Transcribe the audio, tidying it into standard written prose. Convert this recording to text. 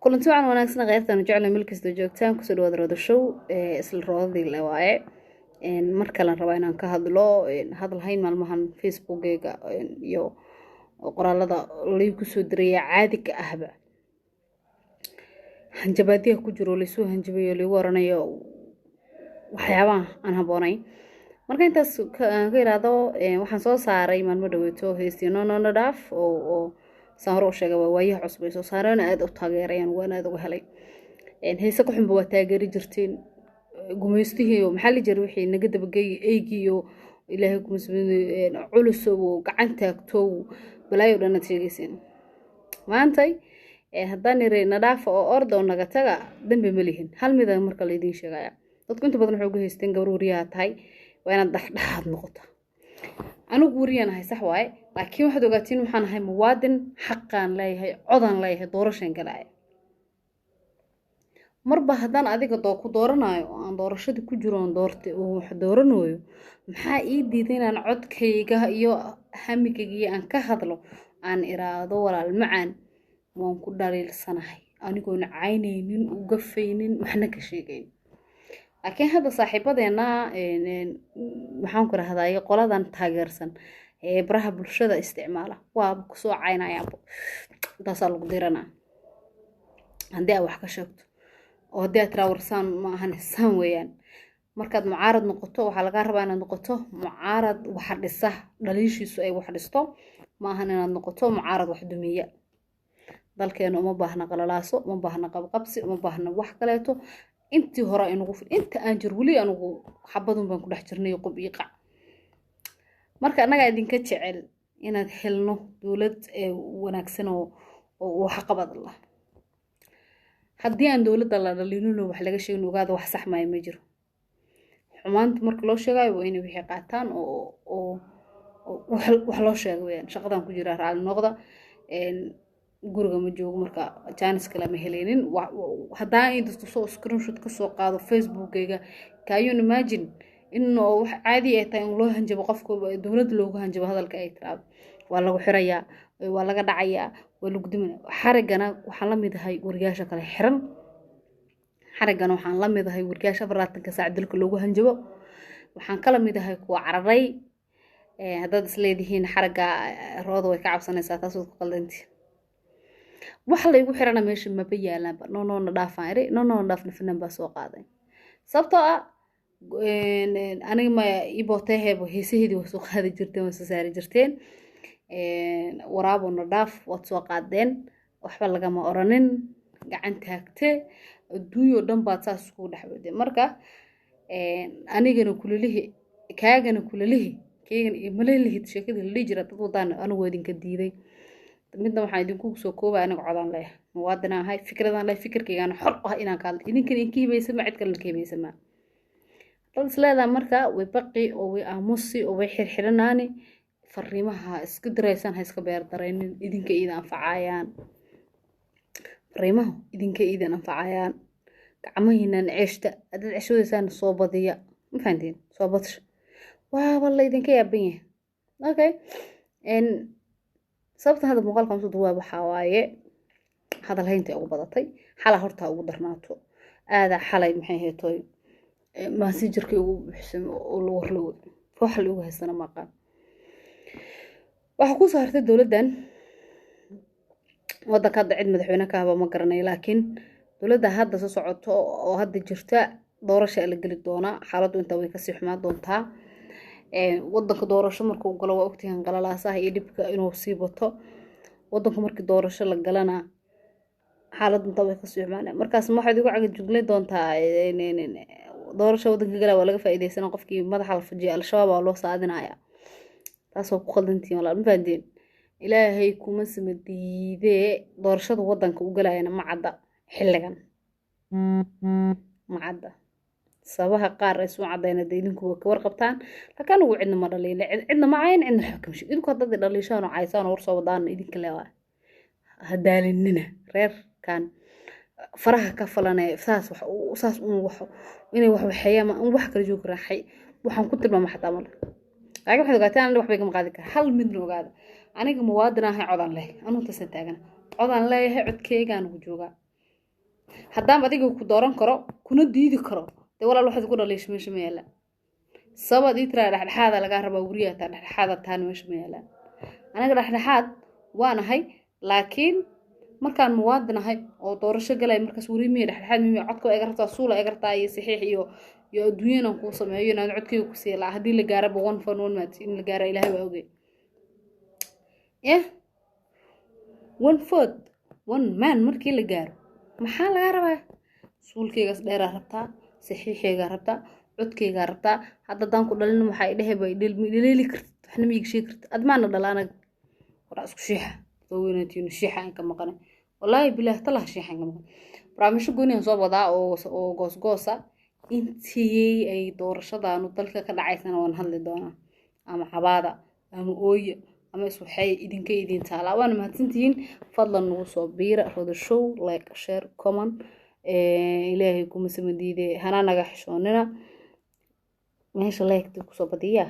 kulanti wacan wanaagsan qaybtan jecel meel kasta joogtaan ku soo dhawaad rodo show isla roodadii la waaye mar kale rabaa inaan ka hadlo hadalhayn maalmahan facebookeyga iyo qoraalada lay ku soo diray caadi ka ahba hanjabaadiya ku jiro la soo hanjabayo lagu oranayo waxyaabaha aan haboonay marka intaas ka iraado waxaan soo saaray maalmo dhaweeto heestiino no dhaaf oo saaro sheega waayaha cusub soo saarana aad u taageerayaan waan aad uga helay heesa ku xunba waa taageeri jirteen gumeystihii maxaa la jiray wixii naga dabagay eegiyo ilaahay kuma sabin culus oo gacan taagto balaayo dhan sheegaysan maantay haddaan ireyna dhaaf oo ordo naga taga dambe ma lihin hal mid marka la idin sheegaya dadku inta badan waxay ugu heysteen gabar wariyaha tahay waa inaad dhaxdhaxaad noqoto anigu wariyanahay sax waaye laakiin waxaad ogaatiin waxaan ahay muwaadin xaqaan leeyahay codaan leeyahay doorashan galay marba haddaan adiga ku dooranayo aan doorashada ku jiro aan doortay oo wax dooranayo maxaa ii diiday inaan codkayga iyo hamigayga aan ka hadlo aan iraado walaal macaan waan ku dhaliilsanahay anigoon caynaynin uga faynin waxna ka sheegayn laakiin hadda saaxiibadeena waxaan ku rahdaay qoladan taageersan baraha bulshada isticmaala waa ku soo caynayaan taas lagu diranaa haddii aad wax ka sheegto oo haddii aad tiraawrsan ma ahan san weeyaan markaad mucaarad noqoto waxaa laga rabaa inaad noqoto mucaarad wax dhisa dhaliishiisu ay wax dhisto ma ahan inaad noqoto mucaarad wax dumiya dalkeena uma baahna qalalaaso uma baahna qabqabsi uma baahna wax kaleeto intii hore inagu inta aan jir wali anigu xabadun baan ku dhex jirnay qobiiqa marka anaga idinka jecel inaad helno dawlad wanaagsan oo wax qabad Allah haddii aan dawladda la dhaliilino wax laga sheegin ogaada wax sax ma jiro xumaanta marka loo sheegayo waa inay wixii qaataan oo wax loo sheego weeyaan shaqadan ku jira raali noqda guriga ma joogo marka jaanis kale ma heleenin haddaan inta soo screenshot ka soo qaado facebookeyga kaayun imagine inuu wax caadi ah tahay in loo hanjabo qofka dawladda loogu hanjabo hadalka ay tiraado waa lagu xirayaa waa laga dhacayaa waa lagu dimanaa xarigana waxaan la mid ahay wariyaasha kale xiran xarigana waxaan la mid ahay wariyaasha 24 saac dalka loogu hanjabo waxaan kala mid ahay kuwa cararay haddaad isleedihiin xariga roodo way ka cabsanaysaa taas oo qaldantii wax la igu xirana meesha ma bayaalanba no dhaafaan no dhaafna finan baa soo qaaday sababtoo ah aniga ma ibootayheebo heesaheedii waa soo qaadi jirteen waa soo saari jirteen waraabona dhaaf waad soo qaadeen waxba lagama oranin gacan taagte adduunyo dhan baad saas iskugu dhexwadeen marka anigana kulalihi kaagana kulalihi keegana imalelihid sheekadii la jira dad wadaan anigu idinka diiday midna waxaan idinku soo koobay aniga codaan leeyahay muwaadin ahay fikradan leeyahay fikirkayga xor ah inaan ka hadlo idinkan inkiibaysa ma cid kale kiibaysa ma dad isleedahay marka way baqi oo way aamusi oo way xirxiranaani fariimaha iska diraysan ha iska beer dareenin idinka iidan anfacayaan fariimaha idinka iidan anfacayaan gacmahiinan ceeshta adad ceshoodaysaan soo badiya ma fahanteen soo badsha waa walla idinka yaaban yahay okay sababta hada muuqaalka soo duwaa waxa waaye hadal haynta ugu badatay xala horta ugu darnaato aada xalay maxay heetoy maasijirkii ugu bixsan oo loo warlow wax lagu haysana maqan waxa ku saartay dawladdan wadanka cid madaxweyne ka haba ma garanay laakiin dawladda hadda soo socoto oo hadda jirta doorasho la gali doona xaaladdu inta way ka sii xumaan doontaa wadanka doorasho markuu galo waa ogtihiin qalalaasaha iyo dhibka inuu sii bato wadanka markii doorasho la galana xaaladdu inta way ka sii xumaan markaas ma waxaad ugu cagad juglay doontaa doorasho wadanka gala waa laga faa'iideysan qofkii madaxa la fujiyo al-shabaab waa loo saadinaya taasoo ku qaldantiin walaal ma fahanteen ilaahay kuma samadiidee doorashada wadanka u galayana ma cadda xilligan ma cadda sabaha qaar ay soo cadayna idinku ka warqabtaan laakiin ugu cidna ma dhaliilay cidna ma cayn cidna xukumshi idinku hadda dhaliishaan oo caysaan oo soo wadaan idinka leeyahay hadaalinina reer kan faraha ka falanay saas wax inay wax waxayama wax kala joog raaxay waxaan ku tilmaama xataa mal laakiin waxa ogaataan wax bay ka qaadi kara hal mid ogaada aniga muwaadin ahay codaan leh anu tasan taagana codaan leeyahay codkeyga anigu jooga haddaan adiga ku dooran karo kuna diidi karo dee walaal waxaad ku dhaliisho meesha ma yaalaan sabab ii tiraa dhexdhexaada lagaa rabaa weriyaa taa dhexdhexaada taana meesha ma yaalaan anaga dhexdhexaad waanahay laakiin markaan muwaadinahay oo doorasho galay markaas weri miya dhexdhexaad miya codka eega rabtaa suula eega rabtaa iyo saxiix iyo adduunyadan kuu sameeyo inaad codkayga ku sii laa haddii la gaaraba one fun one mat in la gaara ilaahay waa ogey one foot one man markii la gaaro maxaa lagaa rabaa suulkaygaas dheeraa rabtaa saxiixaygaa rabtaa codkaygaa rabtaa hadda daan ku dhalin waxaa idhehe bay dhaleeli kartid waxna ma iga sheegi kartid admaana dhala anaga waraa isku shiixa soo weynaatiino shiixa aan ka maqanay wallaahi bilaah talaha shiixa aan ka maqanay barnaamijyo gooniyan soo wadaa oo goosgoosa intii ay doorashadaanu dalka ka dhacaysana waan hadli doonaa ama cabaada ama ooya ama iswaxay idinka idin taalaa waana mahadsantihiin fadlan nagu soo biira roda show like share comment ilaahay kuma samadiide hana naga xishoonina meesha like kusoo badiyaa